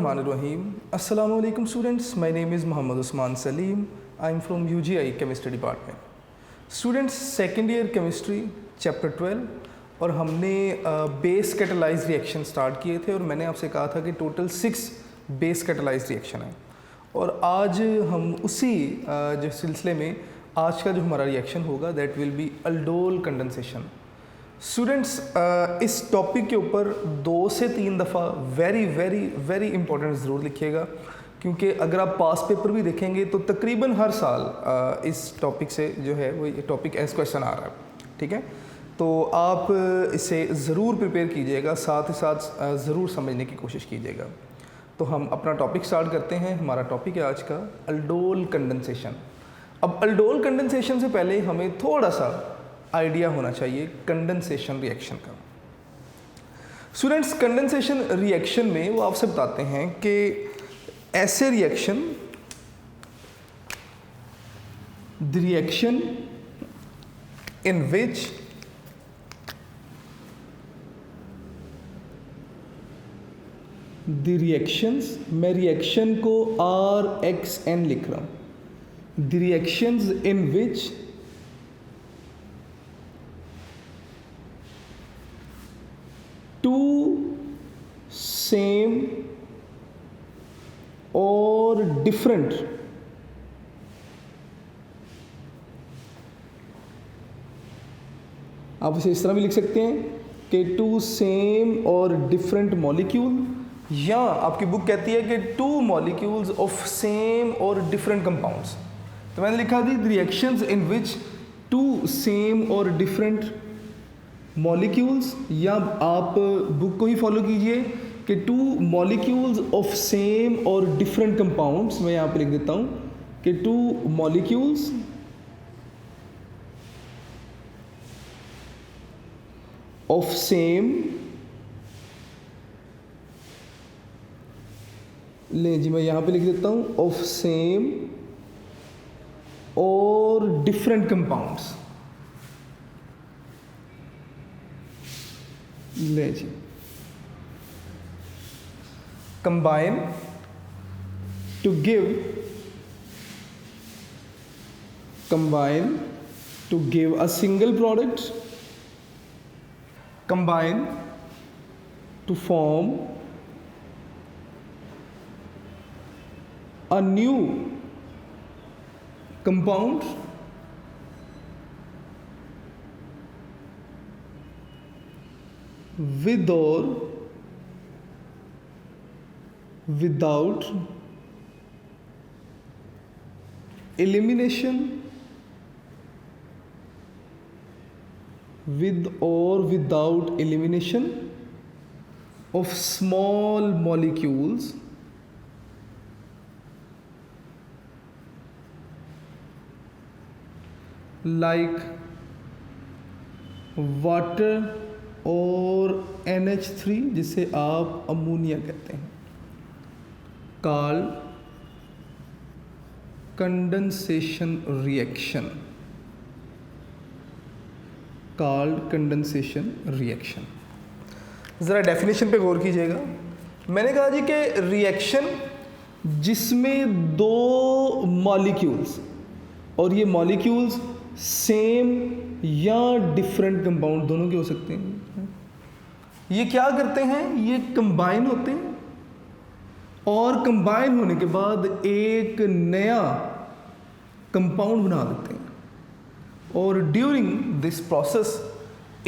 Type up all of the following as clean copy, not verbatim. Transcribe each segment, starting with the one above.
Bismillahirrahmanirrahim. Assalamu alaikum students. My name is Muhammad Usman Salim. I am from UGI Chemistry Department. Students, second year chemistry chapter 12 और हमने base catalyse reaction start किए थे और मैंने आपसे कहा था कि टोटल 6 बेस कैटालाइज रिएक्शन है और आज हम उसी जो सिलसिले में आज का जो हमारा रिएक्शन होगा that will be aldol condensation. Students, इस टॉपिक के ऊपर 2 से 3 दफ़ा वेरी इंपॉर्टेंट ज़रूर लिखिएगा, क्योंकि अगर आप पास पेपर भी देखेंगे तो तकरीबन हर साल इस टॉपिक से जो है वो ये टॉपिक एज क्वेश्चन आ रहा है। ठीक है, तो आप इसे ज़रूर प्रिपेयर कीजिएगा, साथ ही साथ ज़रूर समझने की कोशिश कीजिएगा। तो हम अपना टॉपिक स्टार्ट करते हैं। हमारा टॉपिक है आज का अल्डोल कंडेंसेशन। अब अल्डोल कंडेंसेशन से पहले हमें थोड़ा सा आइडिया होना चाहिए कंडेंसेशन रिएक्शन का। स्टूडेंट्स, कंडेंसेशन रिएक्शन में वो आपसे बताते हैं कि ऐसे reaction the reaction in which the reactions, मैं रिएक्शन को RXN लिख रहा हूं, the reactions in which two same or different आप इसे इस तरह भी लिख सकते हैं कि टू सेम और डिफरेंट मॉलिक्यूल, या आपकी बुक कहती है कि टू मॉलिक्यूल्स ऑफ सेम और डिफरेंट कंपाउंड्स। तो मैंने लिखा थी reactions in which two same और डिफरेंट मॉलिक्यूल्स, या आप बुक को ही फॉलो कीजिए कि टू मॉलिक्यूल्स ऑफ सेम और डिफरेंट कंपाउंड्स। मैं यहाँ पे लिख देता हूँ कि टू मॉलिक्यूल्स ऑफ सेम, ले जी मैं यहाँ पे लिख देता हूँ ऑफ सेम और डिफरेंट कंपाउंड्स। ले जी, combine to give a single product, combine to form a new compound with or without elimination, with or without elimination of small molecules like water और NH3 जिसे आप अमोनिया कहते हैं, called condensation reaction, called condensation reaction. ज़रा definition पे गौर कीजिएगा। मैंने कहा जी कि रिएक्शन जिसमें 2 मॉलिक्यूल्स और ये मॉलिक्यूल्स सेम या डिफरेंट कंपाउंड दोनों के हो सकते हैं, ये क्या करते हैं, ये कंबाइन होते हैं और कंबाइन होने के बाद एक नया कंपाउंड बना देते हैं और ड्यूरिंग दिस प्रोसेस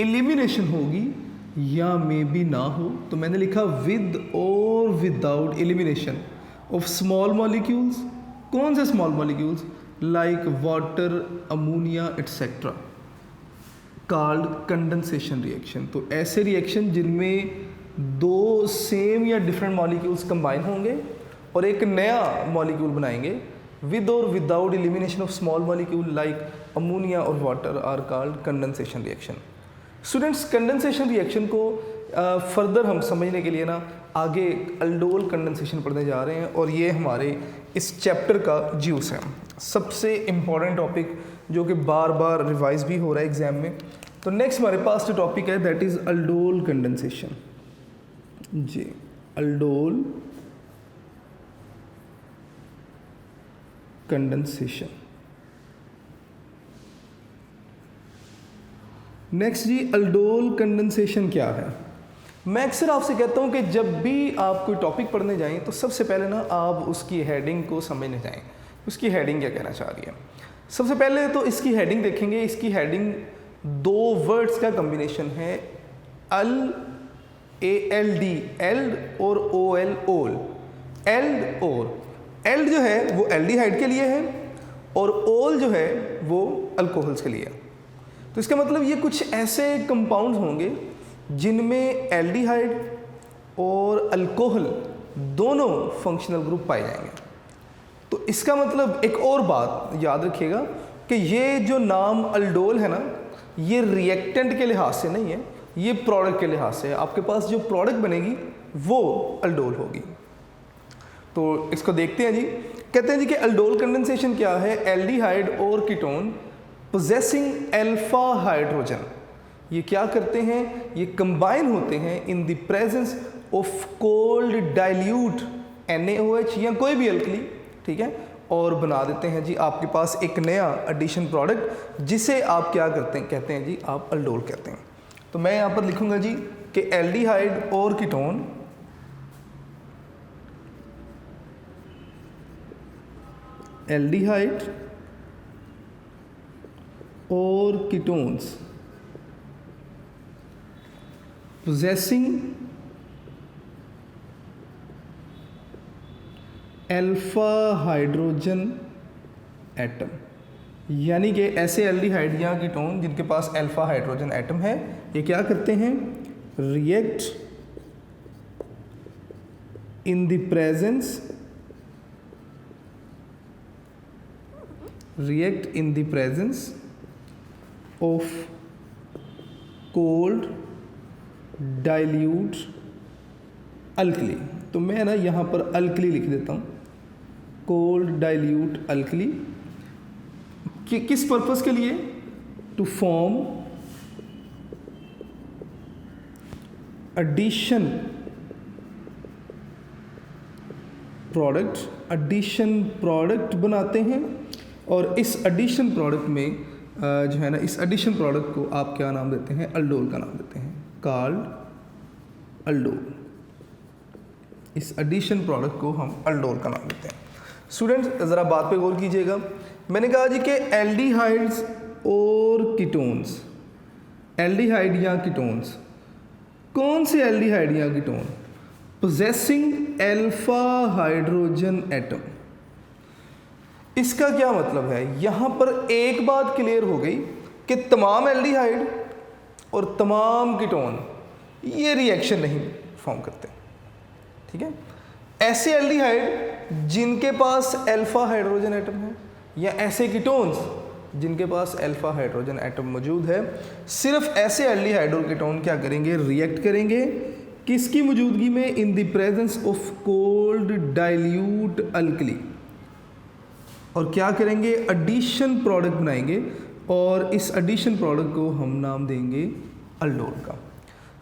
एलिमिनेशन होगी या मे बी ना हो। तो मैंने लिखा विद और without elimination of small molecules. कौन से small molecules? Like water, ammonia etcetera, called condensation reaction. तो ऐसे रिएक्शन जिनमें 2 सेम या डिफरेंट मॉलिक्यूल्स कंबाइन होंगे और एक नया मॉलिक्यूल बनाएंगे, विद और without elimination of small molecule like ammonia और water are called condensation reaction. Students, condensation reaction को फर्दर हम समझने के लिए ना आगे अल्डोल कंडेंसेशन पढ़ने जा रहे हैं और ये हमारे इस चैप्टर का ज्यूस है, सबसे इम्पॉर्टेंट टॉपिक जो कि बार बार रिवाइज भी हो रहा है एग्जाम में। तो नेक्स्ट हमारे पास जो टॉपिक है दैट इज़ अल्डोल कंडेंसेशन। जी, अल्डोल कंडेंसेशन। नेक्स्ट जी, अल्डोल कंडेंसेशन क्या है? मैं अक्सर आपसे कहता हूँ कि जब भी आप कोई टॉपिक पढ़ने जाएं तो सबसे पहले ना आप उसकी हेडिंग को समझने जाएं, उसकी हेडिंग क्या कहना चाह रही है। सबसे पहले तो इसकी हेडिंग देखेंगे। इसकी हेडिंग दो वर्ड्स का कॉम्बिनेशन है, ALD, एल्ड और OL, ओल। एल्ड और एल्ड जो है वो एल्डिहाइड के लिए है और ओल जो है वो अल्कोहल्स के लिए है। तो इसका मतलब ये कुछ ऐसे कंपाउंड्स होंगे जिनमें एल्डिहाइड और अल्कोहल दोनों फंक्शनल ग्रुप पाए जाएंगे। तो इसका मतलब एक और बात याद रखिएगा कि ये जो नाम अल्डोल है ना, ये रिएक्टेंट के लिहाज से नहीं है, ये प्रोडक्ट के लिहाज से है। आपके पास जो प्रोडक्ट बनेगी वो अल्डोल होगी। तो इसको देखते हैं जी। कहते हैं जी कि अल्डोल कंडेंसेशन क्या है? एल्डिहाइड और कीटोन पोजेसिंग अल्फा हाइड्रोजन, ये क्या करते हैं? ये कंबाइन होते हैं इन the presence of cold dilute NaOH या कोई भी अल्कली, ठीक है, और बना देते हैं जी आपके पास एक नया एडिशन प्रोडक्ट, जिसे आप क्या करते हैं? कहते हैं जी आप अल्डोल कहते हैं। तो मैं यहाँ पर लिखूंगा जी कि एल्डिहाइड और कीटोन एल्डिहाइड और ketones possessing alpha hydrogen atom, यानी कि ऐसे एल्डिहाइड या कीटोन जिनके पास अल्फा हाइड्रोजन एटम है, ये क्या करते हैं? React in the presence of cold dilute alkali. तो मैं ना यहाँ पर अल्कली लिख देता हूँ, कोल्ड डाइल्यूट अल्कली। किस पर्पस के लिए? टू फॉर्म एडिशन प्रोडक्ट बनाते हैं। और इस एडिशन प्रोडक्ट में जो है ना, इस एडिशन प्रोडक्ट को आप क्या नाम देते हैं? अल्डोल का नाम देते हैं, कॉल्ड अल्डोल। इस एडिशन प्रोडक्ट को हम अल्डोल का नाम देते हैं। स्टूडेंट्स ज़रा बात पे गौर कीजिएगा। मैंने कहा जी कि एल्डिहाइड्स और कीटोन्स, एल्डिहाइड या कीटोन्स, कौन से एल्डिहाइड या ketone? Possessing alpha hydrogen atom. इसका क्या मतलब है? यहाँ पर एक बात क्लियर हो गई कि तमाम एल्डिहाइड और तमाम कीटोन ये रिएक्शन नहीं फॉर्म करते, ठीक है। ऐसे एल्डिहाइड जिनके पास अल्फा हाइड्रोजन एटम है या ऐसे कीटोन्स जिनके पास अल्फा हाइड्रोजन एटम मौजूद है, सिर्फ ऐसे एल्डिहाइड और कीटोन क्या करेंगे? रिएक्ट करेंगे। किसकी मौजूदगी में? इन the presence of cold dilute alkali. और क्या करेंगे? एडिशन प्रोडक्ट बनाएंगे और इस एडिशन प्रोडक्ट को हम नाम देंगे अल्डोल का।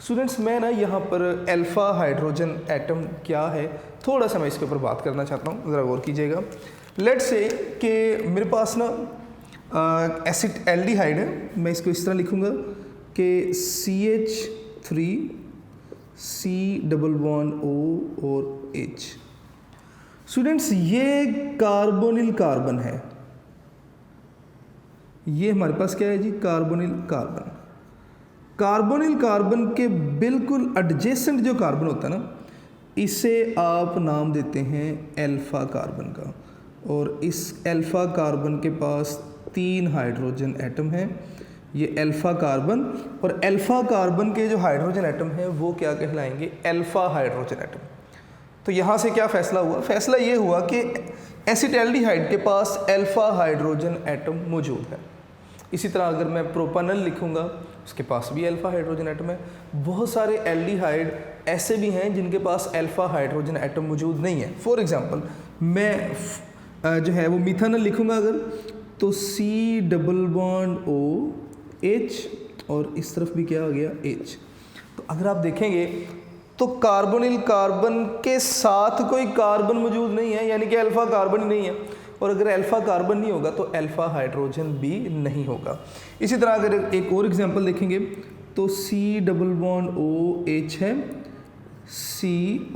स्टूडेंट्स मैं ना यहाँ पर अल्फा हाइड्रोजन एटम क्या है थोड़ा सा मैं इसके ऊपर बात करना चाहता हूँ, ज़रा गौर कीजिएगा। लेट्स से कि मेरे पास ना एसिड एल्डिहाइड है, मैं इसको इस तरह लिखूँगा कि CH3C+O और H। स्टूडेंट्स ये कार्बोनिल कार्बन है, ये हमारे पास क्या है जी? Carbonyl carbon. कार्बोनिल कार्बन के बिल्कुल एडजेसेंट जो कार्बन होता है ना, इसे आप नाम देते हैं अल्फा कार्बन का। और इस अल्फा कार्बन के पास 3 हाइड्रोजन एटम हैं, ये अल्फा कार्बन। और अल्फा कार्बन के जो हाइड्रोजन एटम हैं वो क्या कहलाएंगे? Alpha hydrogen atom. तो यहाँ से क्या फ़ैसला हुआ? फ़ैसला ये हुआ कि एसिटाल्डिहाइड के पास अल्फा हाइड्रोजन एटम मौजूद है। इसी तरह अगर मैं प्रोपानल लिखूँगा, उसके पास भी अल्फा हाइड्रोजन एटम है। बहुत सारे एल्डिहाइड ऐसे भी हैं जिनके पास अल्फा हाइड्रोजन एटम मौजूद नहीं है। फॉर एग्जांपल मैं जो है वो मिथानल लिखूँगा अगर, तो C+O और इस तरफ भी क्या आ गया? H। तो अगर आप देखेंगे तो कार्बोनिल कार्बन के साथ कोई कार्बन मौजूद नहीं है, यानी कि अल्फा कार्बन ही नहीं है। और अगर अल्फ़ा कार्बन नहीं होगा तो अल्फ़ा हाइड्रोजन भी नहीं होगा। इसी तरह अगर एक और एग्जांपल देखेंगे तो C डबल बॉन्ड OH है, C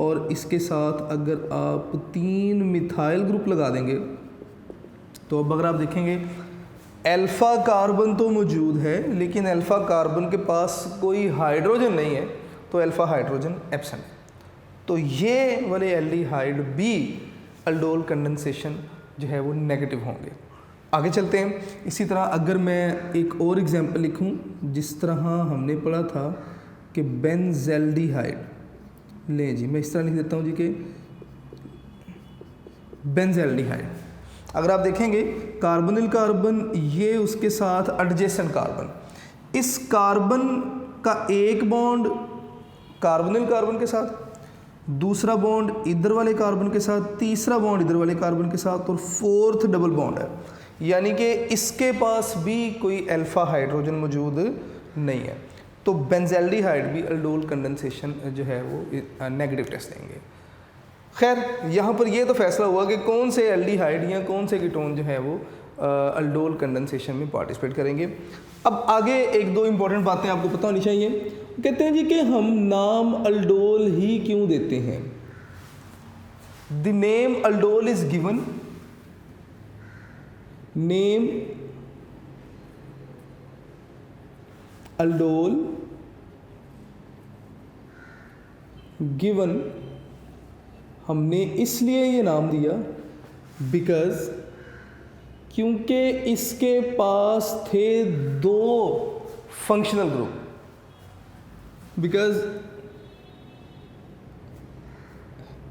और इसके साथ अगर आप 3 मिथाइल ग्रुप लगा देंगे तो अब अगर आप देखेंगे अल्फ़ा कार्बन तो मौजूद है लेकिन अल्फ़ा कार्बन के पास कोई हाइड्रोजन नहीं है, तो अल्फ़ा हाइड्रोजन एब्सेंट है। तो ये वाले एल्डिहाइड भी अल्डोल कंडेंसेशन जो है वो नेगेटिव होंगे। आगे चलते हैं। इसी तरह अगर मैं एक और एग्जांपल लिखूं, जिस तरह हमने पढ़ा था कि बेंज़ेल्डिहाइड, ले जी मैं इस तरह लिख देता हूं जी कि बेंज़ेल्डिहाइड। अगर आप देखेंगे कार्बोनिल कार्बन ये उसके साथ एडजेसेंट कार्बन, इस कार्बन का एक बॉन्ड कार्बोनिल कार्बन के साथ, दूसरा बॉन्ड इधर वाले कार्बन के साथ, तीसरा बॉन्ड इधर वाले कार्बन के साथ और फोर्थ डबल बॉन्ड है, यानी कि इसके पास भी कोई अल्फ़ा हाइड्रोजन मौजूद नहीं है। तो बेंज़ेल्डिहाइड भी अल्डोल कंडेंसेशन जो है वो नेगेटिव टेस्ट देंगे। खैर यहाँ पर ये तो फैसला हुआ कि कौन से एल्डिहाइड या कौन से कीटोन जो है वो अल्डोल कंडेंसेशन में पार्टिसिपेट करेंगे। अब आगे एक दो इम्पॉर्टेंट बातें आपको पता होनी चाहिए। कहते हैं जी कि हम नाम अल्डोल ही क्यों देते हैं। The name aldol is given, name aldol given, हमने इसलिए ये नाम दिया बिकॉज क्योंकि इसके पास थे 2 functional group, because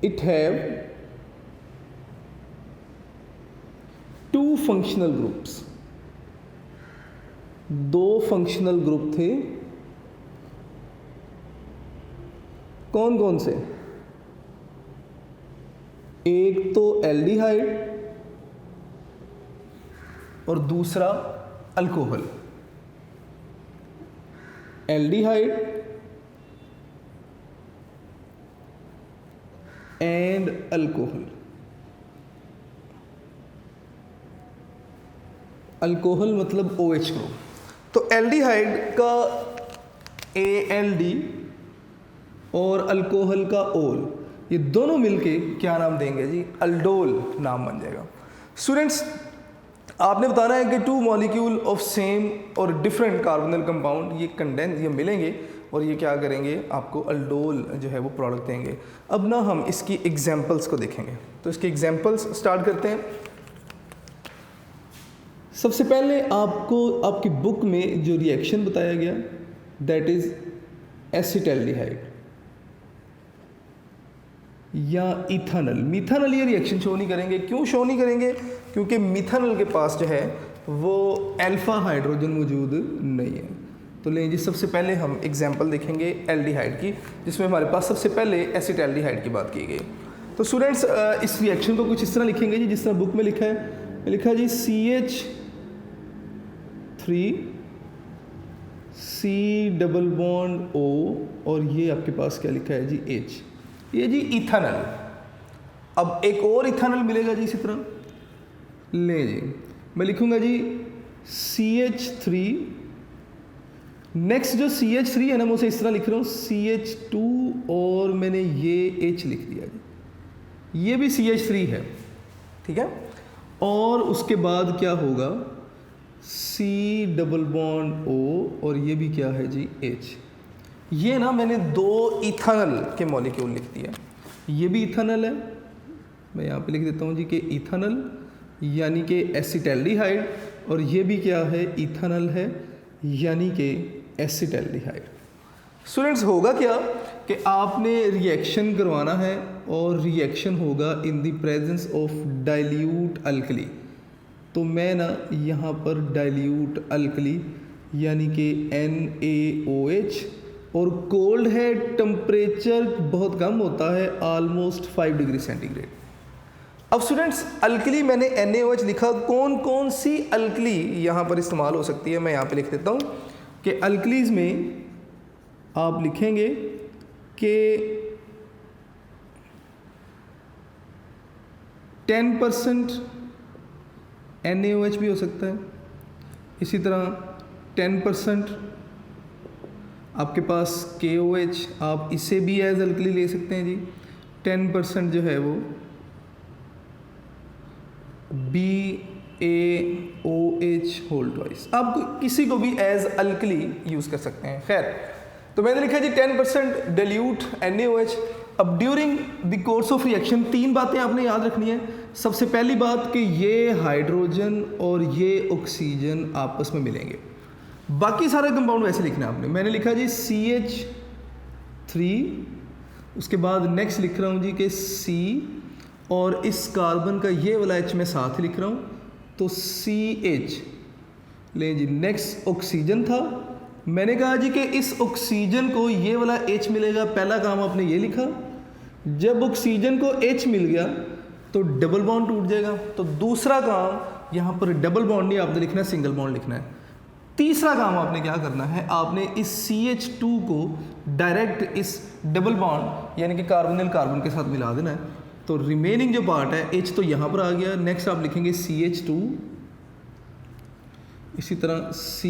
it have 2 functional groups, 2 functional group थे। कौन कौन से? एक तो एल्डिहाइड और दूसरा alcohol. Aldehyde and alcohol. Alcohol मतलब OH ग्रुप। तो एल्डिहाइड का ALD और अल्कोहल का ओल, ये दोनों मिलके क्या नाम देंगे जी? अल्डोल नाम बन जाएगा। स्टूडेंट्स आपने बताना है कि 2 मॉलिक्यूल ऑफ सेम और डिफरेंट कार्बोनिल कंपाउंड ये मिलेंगे और ये क्या करेंगे, आपको अल्डोल जो है वो प्रोडक्ट देंगे। अब ना हम इसकी एग्जांपल्स को देखेंगे, तो इसके एग्जांपल्स स्टार्ट करते हैं। सबसे पहले आपको आपकी बुक में जो रिएक्शन बताया गया दैट इज एसिटाल्डिहाइड या इथानल। मिथानल ये रिएक्शन शो नहीं करेंगे। क्यों शो नहीं करेंगे? क्योंकि मिथानल के पास जो है वो अल्फ़ा हाइड्रोजन मौजूद नहीं है। तो लें जी, सबसे पहले हम एग्जांपल देखेंगे एल्डिहाइड की, जिसमें हमारे पास सबसे पहले एसिटाल्डिहाइड की बात की गई। तो स्टूडेंट्स इस रिएक्शन को कुछ इस तरह लिखेंगे जी, जिस तरह बुक में लिखा है। लिखा जी CH3 डबल बॉन्ड O और ये आपके पास क्या लिखा है जी H, ये जी इथानल। अब एक और इथानल मिलेगा जी इसी तरह। ले जी मैं लिखूंगा जी CH3, नेक्स्ट जो CH3 है ना मैं उसे इस तरह लिख रहा हूँ CH2 और मैंने ये H लिख दिया जी, ये भी CH3 है, ठीक है। और उसके बाद क्या होगा C डबल बॉन्ड O और ये भी क्या है जी H। ये ना मैंने 2 इथानल के मॉलिक्यूल लिख दिया। ये भी इथानल है, मैं यहाँ पे लिख देता हूँ जी कि इथानल यानी कि एसिटाल्डिहाइड, और ये भी क्या है इथानल है यानी कि एसिटाल्डिहाइड। स्टूडेंट्स होगा क्या कि आपने रिएक्शन करवाना है और रिएक्शन होगा इन the presence of dilute alkali. तो मैं ना यहाँ पर डाइल्यूट अल्कली यानी कि NaOH, और कोल्ड है, टेम्परेचर बहुत कम होता है, ऑलमोस्ट 5 डिग्री सेंटीग्रेड। अब स्टूडेंट्स अल्कली मैंने NaOH लिखा, कौन कौन सी अल्कली यहाँ पर इस्तेमाल हो सकती है मैं यहाँ पे लिख देता हूँ कि अल्कलीज में आप लिखेंगे कि 10% NaOH भी हो सकता है। इसी तरह 10% आपके पास KOH, आप इसे भी एज अल्कली ले सकते हैं जी। 10% जो है वो BaOH होल ट्वाइस, आप किसी को भी एज अल्कली यूज़ कर सकते हैं। खैर, तो मैंने लिखा जी 10% dilute NaOH। अब during the course of reaction 3 बातें आपने याद रखनी है। सबसे पहली बात कि ये हाइड्रोजन और ये ऑक्सीजन आपस में मिलेंगे। बाकी सारा कंपाउंड वैसे लिखना है आपने। मैंने लिखा जी CH3, उसके बाद नेक्स्ट लिख रहा हूँ जी कि C, और इस कार्बन का ये वाला H मैं साथ लिख रहा हूँ, तो CH ले जी। नेक्स्ट ऑक्सीजन था, मैंने कहा जी कि इस ऑक्सीजन को ये वाला H मिलेगा। पहला काम आपने ये लिखा, जब ऑक्सीजन को H मिल गया तो डबल बॉन्ड टूट जाएगा। तो दूसरा काम यहाँ पर डबल बॉन्ड नहीं आपने लिखना है, सिंगल बॉन्ड लिखना है। तीसरा काम आपने क्या करना है, आपने इस CH2 को डायरेक्ट इस डबल बॉन्ड यानी कि कार्बोनिल कार्बन के साथ मिला देना है। तो रिमेनिंग जो पार्ट है H तो यहाँ पर आ गया। नेक्स्ट आप लिखेंगे CH2, इसी तरह C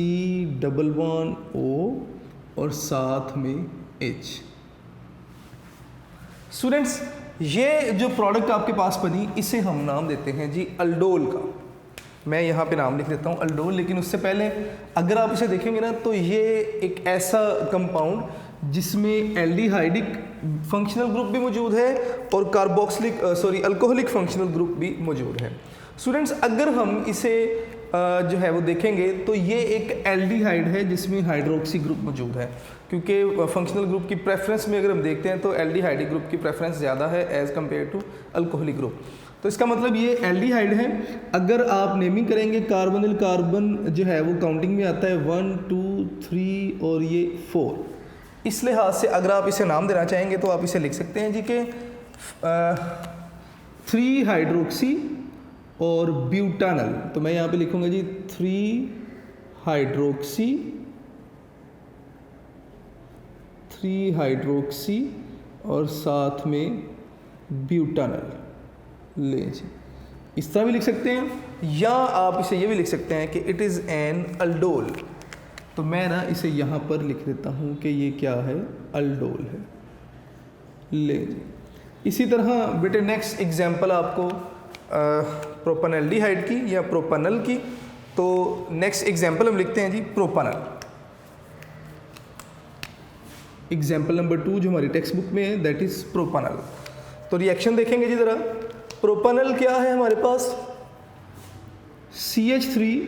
डबल बॉन्ड O और साथ में H। स्टूडेंट्स, ये जो प्रोडक्ट आपके पास बनी इसे हम नाम देते हैं जी अल्डोल का। मैं यहाँ पे नाम लिख देता हूँ अल्डोल। लेकिन उससे पहले अगर आप इसे देखेंगे ना तो ये एक ऐसा कंपाउंड जिसमें एल्डिहाइडिक फंक्शनल ग्रुप भी मौजूद है और अल्कोहलिक फंक्शनल ग्रुप भी मौजूद है। स्टूडेंट्स, अगर हम इसे जो है वो देखेंगे तो ये एक एल्डिहाइड है जिसमें हाइड्रोक्सी ग्रुप मौजूद है, क्योंकि फंक्शनल ग्रुप की प्रेफरेंस में अगर हम देखते हैं तो एल्डिहाइडिक ग्रुप की प्रेफरेंस ज़्यादा है as compare to alcoholic group. तो इसका मतलब ये एल्डिहाइड है। अगर आप नेमिंग करेंगे कार्बोनिल कार्बन जो है वो काउंटिंग में आता है 1 2 3 और ये 4। इस लिहाज से अगर आप इसे नाम देना चाहेंगे तो आप इसे लिख सकते हैं जी कि 3 हाइड्रोक्सी और ब्यूटानल। तो मैं यहाँ पे लिखूंगा जी 3 हाइड्रोक्सी और साथ में ब्यूटानल ले जी। इस तरह भी लिख सकते हैं, या आप इसे ये भी लिख सकते हैं कि इट इज़ एन अल्डोल। तो मैं ना इसे यहाँ पर लिख देता हूँ कि ये क्या है, अल्डोल है ले जी। इसी तरह बेटे नेक्स्ट एग्जांपल आपको प्रोपेनल्डिहाइड की या प्रोपेनल की। तो नेक्स्ट एग्जांपल हम लिखते हैं जी प्रोपेनल। एग्जांपल नंबर 2 जो हमारी टेक्स्ट बुक में है दैट इज प्रोपेनल। तो रिएक्शन देखेंगे जी ज़रा। प्रोपेनल क्या है हमारे पास, CH3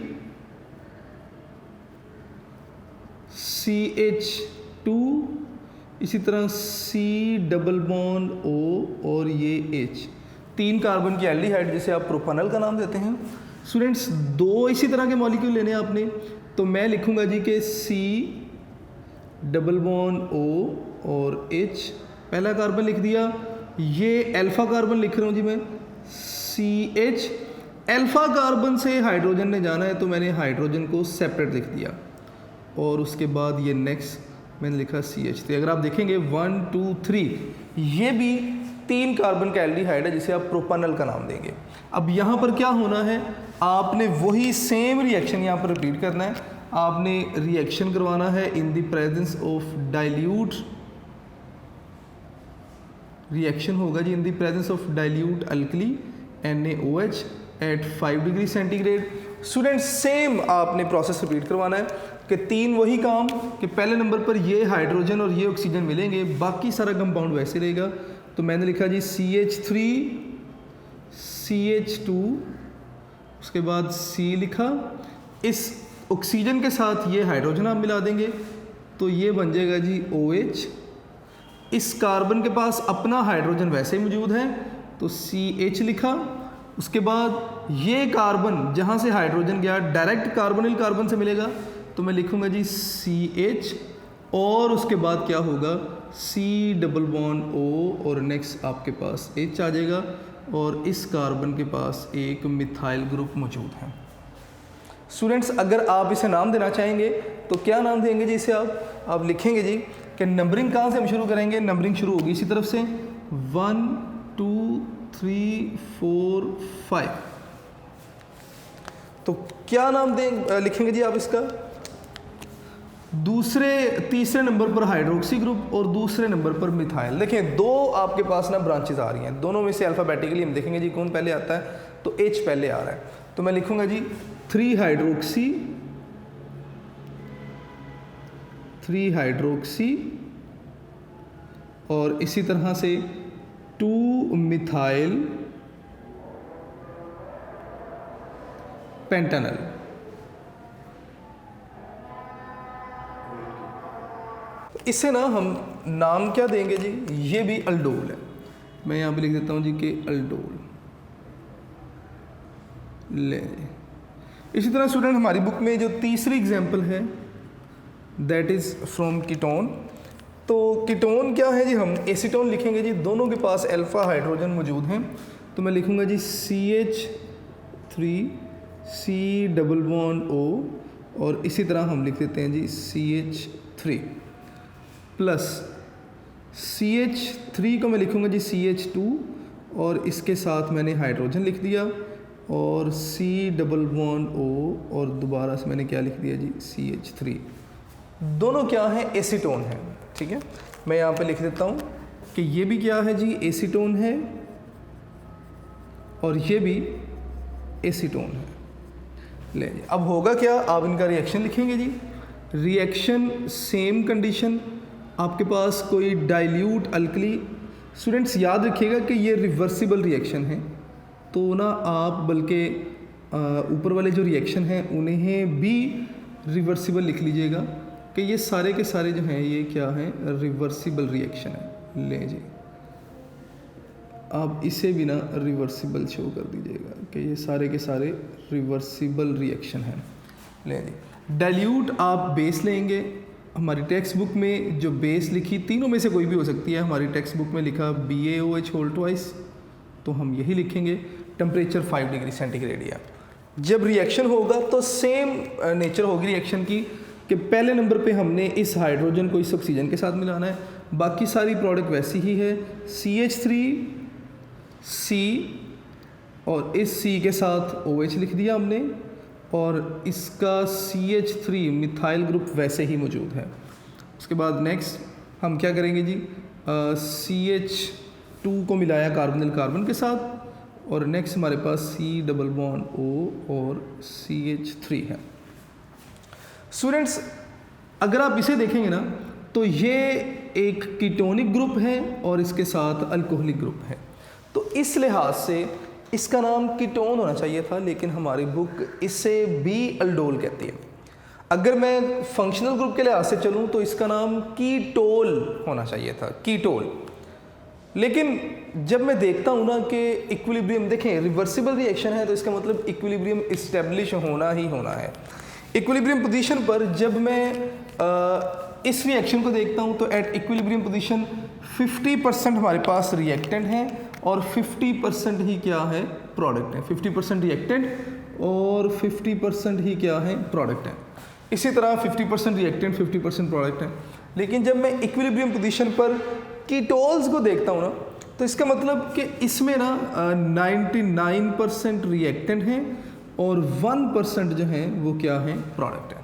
CH2 इसी तरह C डबल बॉन्ड O और ये H, 3 कार्बन की एल्डिहाइड जिसे आप प्रोपेनल का नाम देते हैं। स्टूडेंट्स, 2 इसी तरह के मॉलिक्यूल लेने हैं आपने। तो मैं लिखूंगा जी कि C डबल बॉन्ड O और H, पहला कार्बन लिख दिया। ये अल्फा कार्बन लिख रहा हूँ जी मैं, CH। अल्फा कार्बन से हाइड्रोजन ने जाना है तो मैंने हाइड्रोजन को सेपरेट लिख दिया। और उसके बाद ये नेक्स्ट मैंने लिखा CH3। अगर आप देखेंगे 1 2 3 ये भी 3 कार्बन का एल्डिहाइड है जिसे आप प्रोपेनल का नाम देंगे। अब यहाँ पर क्या होना है, आपने वही सेम रिएक्शन यहाँ पर रिपीट करना है। आपने रिएक्शन करवाना है in the presence of dilute. Reaction होगा जी in the presence of dilute alkali NaOH at 5 degree centigrade. Students, same आपने प्रोसेस रिपीट करवाना है कि 3 वही काम कि पहले नंबर पर ये हाइड्रोजन और ये ऑक्सीजन मिलेंगे, बाकी सारा कंपाउंड वैसे रहेगा। तो मैंने लिखा जी CH3 CH2, उसके बाद C लिखा। इस ऑक्सीजन के साथ ये हाइड्रोजन आप मिला देंगे तो ये बन जाएगा जी OH। इस कार्बन के पास अपना हाइड्रोजन वैसे ही मौजूद है तो CH लिखा। उसके बाद ये कार्बन जहाँ से हाइड्रोजन गया डायरेक्ट कार्बोनिल कार्बन से मिलेगा तो मैं लिखूँगा जी CH, और उसके बाद क्या होगा C डबल बॉन्ड O और नेक्स्ट आपके पास H आ जाएगा और इस कार्बन के पास एक मिथाइल ग्रुप मौजूद है। स्टूडेंट्स, अगर आप इसे नाम देना चाहेंगे तो क्या नाम देंगे जी इसे? आप लिखेंगे जी कि नंबरिंग कहाँ से हम शुरू करेंगे, नंबरिंग शुरू होगी इसी तरफ से 1 2 3 4 5। तो क्या नाम लिखेंगे जी आप इसका? तीसरे नंबर पर हाइड्रोक्सी ग्रुप और दूसरे नंबर पर मिथाइल। देखें दो आपके पास ना ब्रांचेज आ रही हैं, दोनों में से अल्फ़ाबेटिकली हम देखेंगे जी कौन पहले आता है, तो H पहले आ रहा है, तो मैं लिखूंगा जी 3 हाइड्रोक्सी और इसी तरह से 2 मिथाइल पेंटानल। इसे ना हम नाम क्या देंगे जी, ये भी अल्डोल है, मैं यहाँ पे लिख देता हूँ जी कि अल्डोल ले। इसी तरह स्टूडेंट हमारी बुक में जो तीसरी एग्जाम्पल है दैट इज़ फ्रॉम कीटोन। तो कीटोन क्या है जी, हम एसीटोन लिखेंगे जी, दोनों के पास अल्फा हाइड्रोजन मौजूद हैं, तो मैं लिखूँगा जी CH3 COO और इसी तरह हम लिख देते हैं जी CH3 प्लस CH3 को मैं लिखूँगा जी CH2 और इसके साथ मैंने हाइड्रोजन लिख दिया और C11O और दोबारा से मैंने क्या लिख दिया जी CH3। दोनों क्या है, एसीटोन है, ठीक है। मैं यहाँ पे लिख देता हूँ कि ये भी क्या है जी, एसीटोन है और ये भी एसीटोन है। ले जी, अब होगा क्या, आप इनका रिएक्शन लिखेंगे जी। रिएक्शन सेम कंडीशन, आपके पास कोई डाइल्यूट अल्कली। स्टूडेंट्स याद रखिएगा कि ये रिवर्सिबल रिएक्शन है, तो ना आप बल्कि ऊपर वाले जो रिएक्शन हैं उन्हें भी रिवर्सिबल लिख लीजिएगा कि ये सारे के सारे जो हैं ये क्या हैं, रिवर्सिबल रिएक्शन है। ले जी, आप इसे भी ना रिवर्सिबल शो कर दीजिएगा कि ये सारे के सारे रिवर्सिबल रिएक्शन हैं। ले जी, डाइल्यूट आप बेस लेंगे, हमारी टेक्स्ट बुक में जो बेस लिखी तीनों में से कोई भी हो सकती है, हमारी टेक्स्ट बुक में लिखा BaOH होल ट्वाइस, तो हम यही लिखेंगे। टेम्परेचर 5 डिग्री सेंटीग्रेड या। जब रिएक्शन होगा तो सेम नेचर होगी रिएक्शन की कि पहले नंबर पे हमने इस हाइड्रोजन को इस ऑक्सीजन के साथ मिलाना है, बाकी सारी प्रोडक्ट वैसी ही है, CH3C और इस C के साथ OH लिख दिया हमने और इसका CH3 मिथाइल ग्रुप वैसे ही मौजूद है। उसके बाद नेक्स्ट हम क्या करेंगे जी, CH2 को मिलाया कार्बोनिल कार्बन के साथ और नेक्स्ट हमारे पास C11O और CH3 है। स्टूडेंट्स अगर आप इसे देखेंगे ना तो ये एक कीटोनिक ग्रुप है और इसके साथ अल्कोहलिक ग्रुप है, तो इस लिहाज से इसका नाम कीटोन होना चाहिए था, लेकिन हमारी बुक इसे भी अल्डोल कहती है। अगर मैं फंक्शनल ग्रुप के लिहाज से चलूँ तो इसका नाम कीटोल होना चाहिए था, कीटोल। लेकिन जब मैं देखता हूँ ना कि इक्विलिब्रियम, देखें रिवर्सिबल रिएक्शन है तो इसका मतलब इक्विलिब्रियम इस्टेब्लिश होना ही होना है। इक्विलिब्रियम पोजीशन पर जब मैं इस रिएक्शन को देखता हूँ तो एट इक्विलिब्रियम पोजीशन 50% हमारे पास रिएक्टेंट हैं और 50% ही क्या है, प्रोडक्ट है। 50% रिएक्टेंट और 50% ही क्या है, प्रोडक्ट है। इसी तरह 50% रिएक्टेंट 50% प्रोडक्ट है। लेकिन जब मैं इक्विलिब्रियम पोजीशन पर कीटोल्स को देखता हूँ ना तो इसका मतलब कि इसमें ना 99% रिएक्टेंट हैं और 1% जो है वो क्या है, प्रोडक्ट है।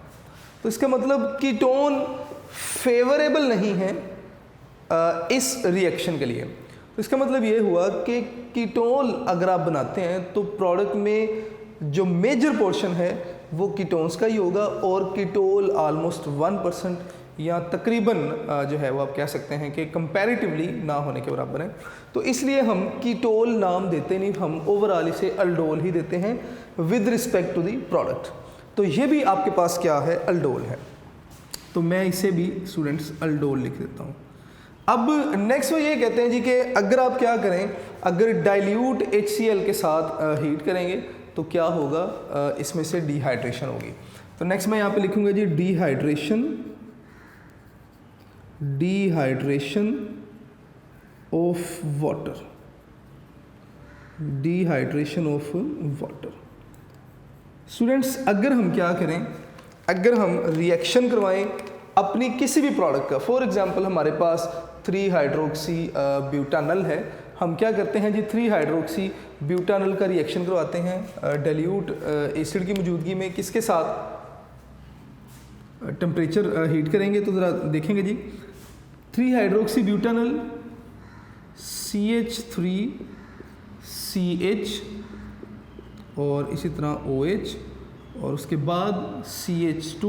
तो इसका मतलब कीटोन फेवरेबल नहीं है इस रिएक्शन के लिए। तो इसका मतलब ये हुआ कि कीटोन अगर आप बनाते हैं तो प्रोडक्ट में जो मेजर पोर्शन है वो कीटोन्स का ही होगा और कीटोल ऑलमोस्ट 1% या तकरीबन जो है वो आप कह सकते हैं कि कंपैरेटिवली ना होने के बराबर है। तो इसलिए हम कीटोल नाम देते नहीं, हम ओवरऑल इसे अल्डोल ही देते हैं with respect to the product. तो ये भी आपके पास क्या है, अल्डोल है, तो मैं इसे भी स्टूडेंट्स अल्डोल लिख देता हूँ। अब नेक्स्ट वो ये कहते हैं जी कि अगर आप क्या करें, अगर डाइल्यूट HCl के साथ हीट करेंगे तो क्या होगा, इसमें से डिहाइड्रेशन होगी। तो नेक्स्ट मैं यहाँ पे लिखूँगा जी dehydration of water, dehydration of water. Students अगर हम क्या करें, अगर हम रिएक्शन करवाएं अपनी किसी भी प्रोडक्ट का, फॉर एग्जांपल हमारे पास 3 हाइड्रोक्सी ब्यूटानल है, हम क्या करते हैं जी 3 हाइड्रोक्सी ब्यूटानल का रिएक्शन करवाते हैं डाइल्यूट एसिड की मौजूदगी में, किसके साथ टेम्परेचर हीट करेंगे। तो ज़रा देखेंगे जी, 3 हाइड्रोक्सी ब्यूटानल CH3CH और इसी तरह OH और उसके बाद CH2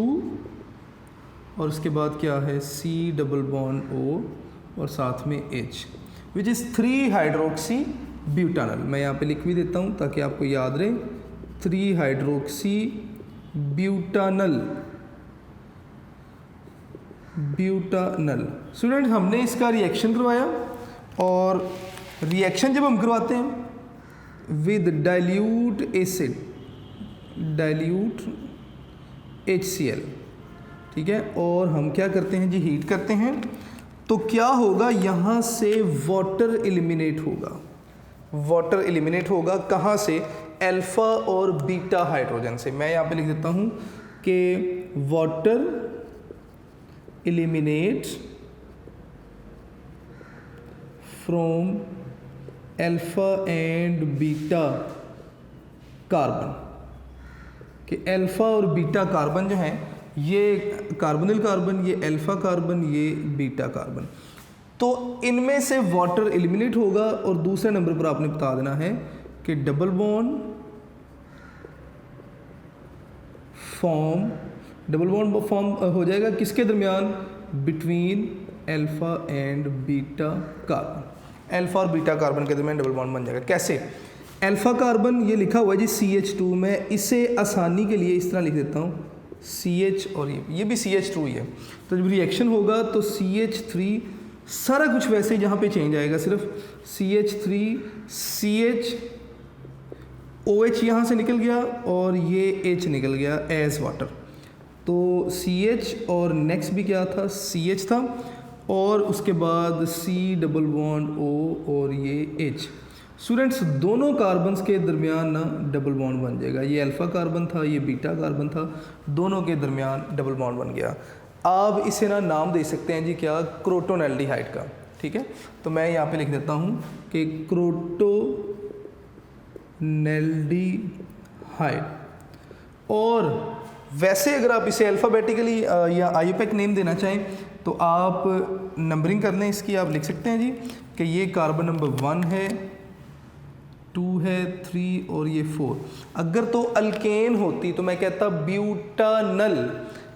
और उसके बाद क्या है C डबल बॉन्ड O और साथ में H, which is 3 hydroxy butanal. मैं यहाँ पे लिख भी देता हूँ ताकि आपको याद रहे, 3 हाइड्रोक्सी ब्यूटानल। स्टूडेंट हमने इसका रिएक्शन करवाया और रिएक्शन जब हम करवाते हैं with dilute acid, dilute HCl, ठीक है, और हम क्या करते हैं जी, हीट करते हैं, तो क्या होगा, यहाँ से वाटर एलिमिनेट होगा। वाटर एलिमिनेट होगा कहाँ से, अल्फ़ा और बीटा हाइड्रोजन से। मैं यहाँ पे लिख देता हूँ कि water eliminate from alpha and beta carbon, कि अल्फ़ा और बीटा कार्बन जो हैं, ये कार्बोनिल कार्बन, ये अल्फ़ा कार्बन, ये बीटा कार्बन, तो इनमें से वाटर एलिमिनेट होगा। और दूसरे नंबर पर आपने बता देना है कि डबल बॉन्ड फॉर्म हो जाएगा किसके दरमियान, between alpha and beta carbon, alpha और बीटा कार्बन के दरमियान डबल बॉन्ड बन जाएगा। कैसे, अल्फ़ा कार्बन ये लिखा हुआ है जी CH2, मैं इसे आसानी के लिए इस तरह लिख देता हूँ CH और ये भी CH2 ही है। तो जब रिएक्शन होगा तो CH3 सारा कुछ वैसे ही यहाँ पे चेंज आएगा, सिर्फ CH3 CH OH यहाँ से निकल गया और ये H निकल गया एज वाटर, तो CH और नेक्स्ट भी क्या था, CH था, और उसके बाद C डबल बॉन्ड O और ये H। स्टूडेंट्स दोनों कार्बन्स के दरमियान ना डबल बॉन्ड बन जाएगा, ये अल्फ़ा कार्बन था, ये बीटा कार्बन था, दोनों के दरमियान डबल बॉन्ड बन गया। आप इसे ना नाम दे सकते हैं जी क्या, क्रोटोनेल्डिहाइड का, ठीक है। तो मैं यहाँ पे लिख देता हूँ कि क्रोटोनेल्डिहाइड। और वैसे अगर आप इसे अल्फ़ाबेटिकली या IUPAC नेम देना चाहें तो आप नंबरिंग कर लें इसकी, आप लिख सकते हैं जी कि ये कार्बन नंबर 1 है, 2 है, 3 और ये 4। अगर तो अल्केन होती तो मैं कहता ब्यूटानल,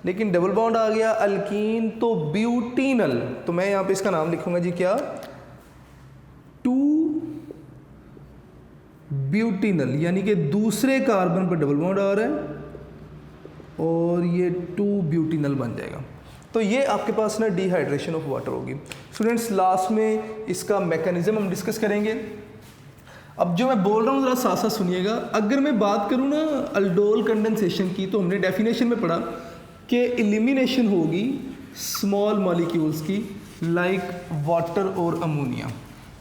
लेकिन डबल बॉन्ड आ गया अल्कीन तो ब्यूटीनल, तो मैं यहाँ पे इसका नाम लिखूंगा जी क्या, 2 ब्यूटीनल, यानी कि दूसरे कार्बन पर डबल बॉन्ड आ रहा है और ये 2 ब्यूटीनल बन जाएगा। तो ये आपके पास ना डिहाइड्रेशन ऑफ वाटर होगी। स्टूडेंट्स लास्ट में इसका मैकेनिज्म हम डिस्कस करेंगे। अब जो मैं बोल रहा हूँ ज़रा साथ साथ सुनिएगा। अगर मैं बात करूँ ना अल्डोल कंडेंसेशन की, तो हमने डेफिनेशन में पढ़ा कि एलिमिनेशन होगी स्मॉल मॉलिक्यूल्स की लाइक वाटर और अमोनिया।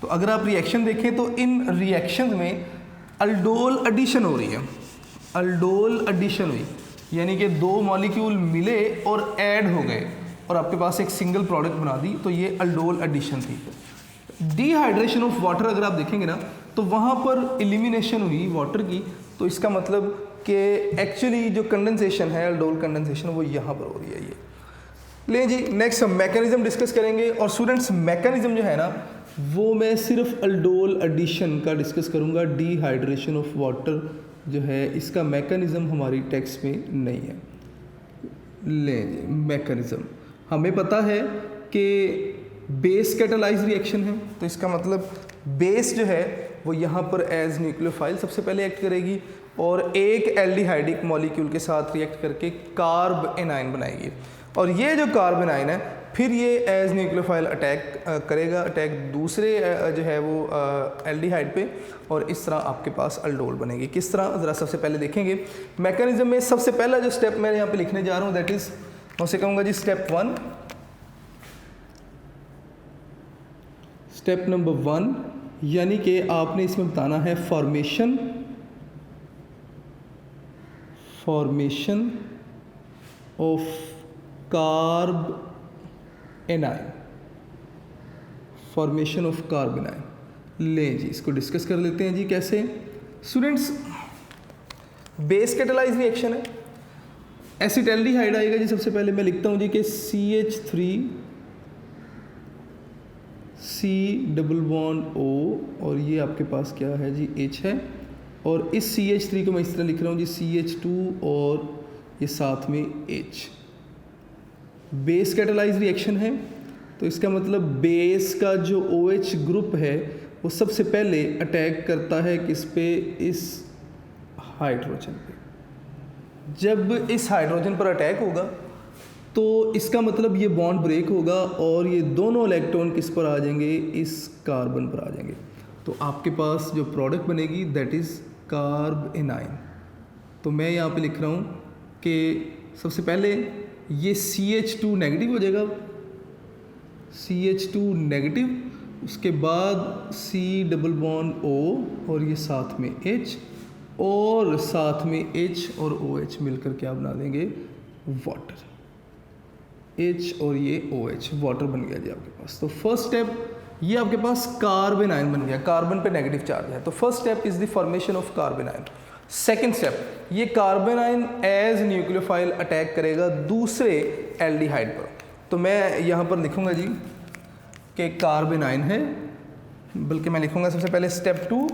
तो अगर आप रिएक्शन देखें तो इन रिएक्शन में अल्डोल एडिशन हो रही है, अल्डोल एडिशन हुई, यानी कि 2 मॉलिक्यूल मिले और ऐड हो गए और आपके पास एक सिंगल प्रोडक्ट बना दी, तो ये अल्डोल एडिशन थी। डिहाइड्रेशन ऑफ वाटर अगर आप देखेंगे ना तो वहाँ पर एलिमिनेशन हुई वाटर की, तो इसका मतलब कि एक्चुअली जो कंडेंसेशन है अल्डोल कंडेंसेशन वो यहाँ पर हो रही है। ये ले जी, नेक्स्ट हम मैकेनिज्म डिस्कस करेंगे। और स्टूडेंट्स मैकेनिज्म जो है ना वो मैं सिर्फ अल्डोल एडिशन का डिस्कस करूँगा, डिहाइड्रेशन ऑफ वाटर जो है इसका मैकेनिज्म हमारी टेक्स्ट में नहीं है। ले जी, मैकेनिज्म हमें पता है कि बेस कैटालाइज रिएक्शन है, तो इसका मतलब बेस जो है वो यहाँ पर एज न्यूक्लियोफाइल सबसे पहले एक्ट करेगी और एक एल्डिहाइडिक मॉलिक्यूल के साथ रिएक्ट करके कार्ब एनाइन बनाएगी, और ये जो कार्ब एनाइन है फिर ये एज न्यूक्लियोफाइल अटैक करेगा, अटैक दूसरे जो है वो एल्डिहाइड पे, और इस तरह आपके पास अल्डोल बनेगी। किस तरह, ज़रा सबसे पहले देखेंगे मैकेनिज्म में। सबसे पहला जो स्टेप मैं यहाँ पे लिखने जा रहा हूँ दैट इज़, मैं उसे कहूँगा जी स्टेप 1। स्टेप नंबर 1 यानी कि आपने इसमें बताना है formation of carb A9, formation of carb A9, लें जी, इसको डिस्कस कर लेते हैं जी। कैसे स्टूडेंट्स, बेस कैटालाइज रिएक्शन है, एसिटैल्डिहाइड आएगा जी। सबसे पहले मैं लिखता हूँ जी कि CH3 C double bond O और ये आपके पास क्या है जी, H है। और इस CH3 को मैं इस तरह लिख रहा हूँ जी CH2 और ये साथ में H। बेस कैटालाइज रिएक्शन है, तो इसका मतलब बेस का जो OH ग्रुप है वो सबसे पहले अटैक करता है किस पे, इस हाइड्रोजन पे। जब इस हाइड्रोजन पर अटैक होगा तो इसका मतलब ये बॉन्ड ब्रेक होगा और ये दोनों इलेक्ट्रॉन किस पर आ जाएंगे, इस कार्बन पर आ जाएंगे। तो आपके पास जो प्रोडक्ट बनेगी दैट इज़ कार्ब एनाइन। तो मैं यहाँ पे लिख रहा हूँ कि सबसे पहले ये CH2 नेगेटिव हो जाएगा, CH2 नेगेटिव, उसके बाद C डबल बॉन्ड O और ये साथ में H और साथ में H और OH मिलकर क्या बना देंगे, वाटर। H और ये OH वाटर बन गया जी आपके पास। तो फर्स्ट स्टेप ये आपके पास कार्बन आयन बन गया, कार्बन पे नेगेटिव चार्ज है। तो first step is the formation of carbon ion. Second step, ये carbon ion as nucleophile attack करेगा दूसरे एल्डिहाइड पर। तो मैं यहाँ पर लिखूँगा जी कि कार्बन आयन है, बल्कि मैं लिखूँगा सबसे पहले स्टेप 2,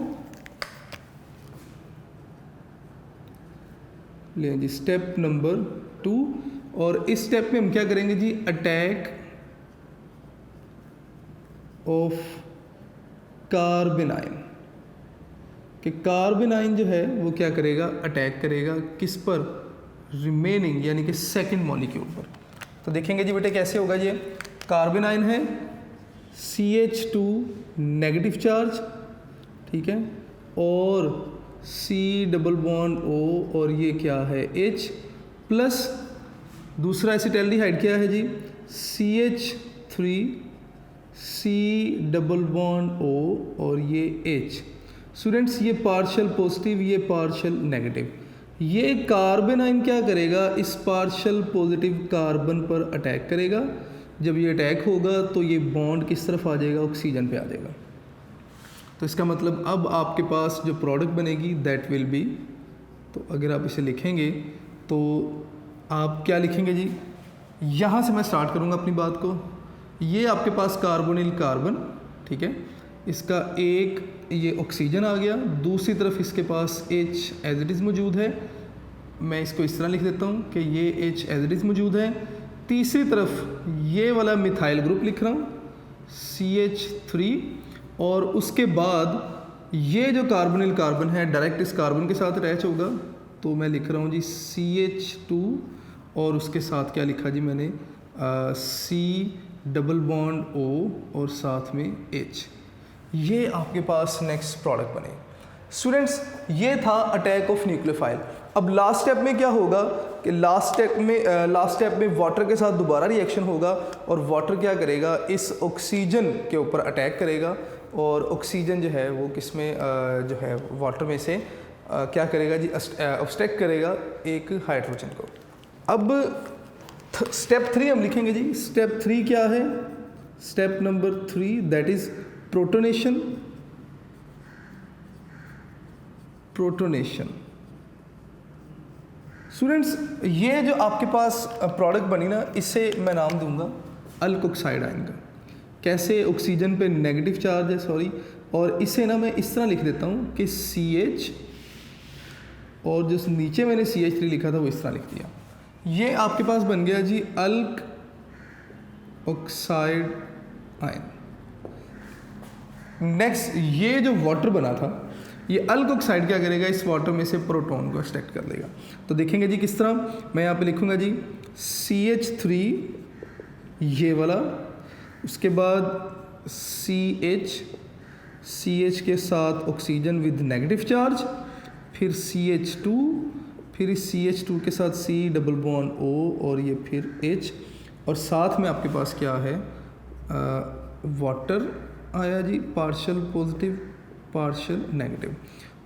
ले जी स्टेप नंबर 2। और इस स्टेप में हम क्या करेंगे जी, अटैक ऑफ कार्बन आयन। कि कार्बन आयन जो है वो क्या करेगा, अटैक करेगा किस पर, रिमेनिंग यानी कि सेकंड मॉलिक्यूल पर। तो देखेंगे जी बेटे कैसे होगा ये, कार्बन आयन है CH2 नेगेटिव चार्ज, ठीक है, और C डबल बॉन्ड O और ये क्या है H, प्लस दूसरा एसिटैल्डिहाइड क्या है जी, CH3 C double bond O और ये H। स्टूडेंट्स ये पार्शियल पॉजिटिव, ये पार्शियल नेगेटिव। ये कार्बन आयन क्या करेगा, इस पार्शियल पॉजिटिव कार्बन पर अटैक करेगा। जब ये अटैक होगा तो ये बॉन्ड किस तरफ आ जाएगा, ऑक्सीजन पे आ जाएगा। तो इसका मतलब अब आपके पास जो प्रोडक्ट बनेगी दैट विल बी, तो अगर आप इसे लिखेंगे तो आप क्या लिखेंगे जी, यहाँ से मैं स्टार्ट करूँगा अपनी बात को। ये आपके पास कार्बोनिल कार्बन, ठीक है, इसका एक ये ऑक्सीजन आ गया, दूसरी तरफ इसके पास H एज इट इज़ मौजूद है। मैं इसको इस तरह लिख देता हूँ कि ये H एज इट इज़ मौजूद है। तीसरी तरफ ये वाला मिथाइल ग्रुप लिख रहा हूँ CH3, और उसके बाद ये जो कार्बोनिल कार्बन है डायरेक्ट इस कार्बन के साथ अटैच होगा। तो मैं लिख रहा हूँ जी CH2 और उसके साथ क्या लिखा जी मैंने, C डबल बॉन्ड O और साथ में H। ये आपके पास नेक्स्ट प्रोडक्ट बने। स्टूडेंट्स ये था अटैक ऑफ न्यूक्लियोफाइल। अब लास्ट स्टेप में क्या होगा कि लास्ट स्टेप में वाटर के साथ दोबारा रिएक्शन होगा और वाटर क्या करेगा, इस ऑक्सीजन के ऊपर अटैक करेगा और ऑक्सीजन जो है वो किस में जो है वाटर में से क्या करेगा जी, ऑब्स्ट्रैक्ट करेगा एक हाइड्रोजन को। अब स्टेप 3 हम लिखेंगे जी। स्टेप 3 क्या है, step number 3 that is protonation. Protonation students ये जो आपके पास प्रोडक्ट बनी ना, इसे मैं नाम दूंगा अल्कोक्साइड आयन का। कैसे, ऑक्सीजन पे नेगेटिव चार्ज है सॉरी, और इसे ना मैं इस तरह लिख देता हूँ कि CH और जो नीचे मैंने CH3 लिखा था वो इस तरह लिख दिया। ये आपके पास बन गया जी अल्क ऑक्साइड आयन। नेक्स्ट ये जो वाटर बना था, ये अल्क ऑक्साइड क्या करेगा, इस वाटर में से प्रोटॉन को एक्सट्रैक्ट कर लेगा। तो देखेंगे जी किस तरह, मैं यहाँ पे लिखूँगा जी CH3 ये वाला, उसके बाद CH के साथ ऑक्सीजन विद नेगेटिव चार्ज, फिर CH2, फिर इस CH2 के साथ C डबल बॉन्ड O और ये फिर H, और साथ में आपके पास क्या है, वाटर आया जी, पार्शियल पॉजिटिव पार्शियल नेगेटिव।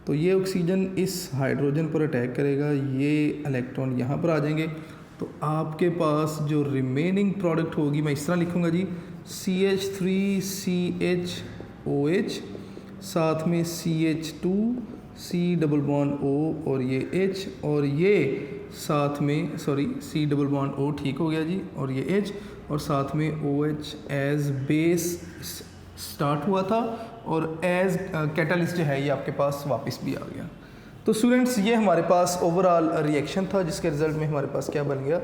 तो ये ऑक्सीजन इस हाइड्रोजन पर अटैक करेगा, ये इलेक्ट्रॉन यहाँ पर आ जाएंगे। तो आपके पास जो रिमेनिंग प्रोडक्ट होगी मैं इस तरह लिखूँगा जी CH3CHOH साथ में CH2 C double bond O और ये H और ये साथ में C डबल बॉन्ड O ठीक हो गया जी और ये H और साथ में OH एज बेस स्टार्ट हुआ था और एज कैटलिस्ट जो है ये आपके पास वापस भी आ गया। तो स्टूडेंट्स ये हमारे पास ओवरऑल रिएक्शन था जिसके रिजल्ट में हमारे पास क्या बन गया,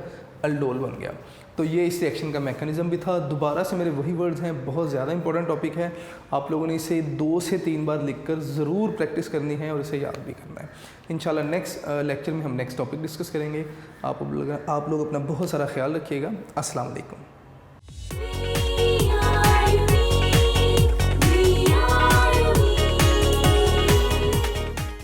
अल्डोल बन गया। तो ये इस रिएक्शन का मैकेनिज्म भी था। दोबारा से मेरे वही वर्ड्स हैं, बहुत ज़्यादा इंपॉर्टेंट टॉपिक है, आप लोगों ने इसे 2 से 3 बार लिखकर ज़रूर प्रैक्टिस करनी है और इसे याद भी करना है। इंशाल्लाह नेक्स्ट लेक्चर में हम नेक्स्ट टॉपिक डिस्कस करेंगे। आप लोग अपना बहुत सारा ख्याल रखिएगा। अस्सलाम वालेकुम।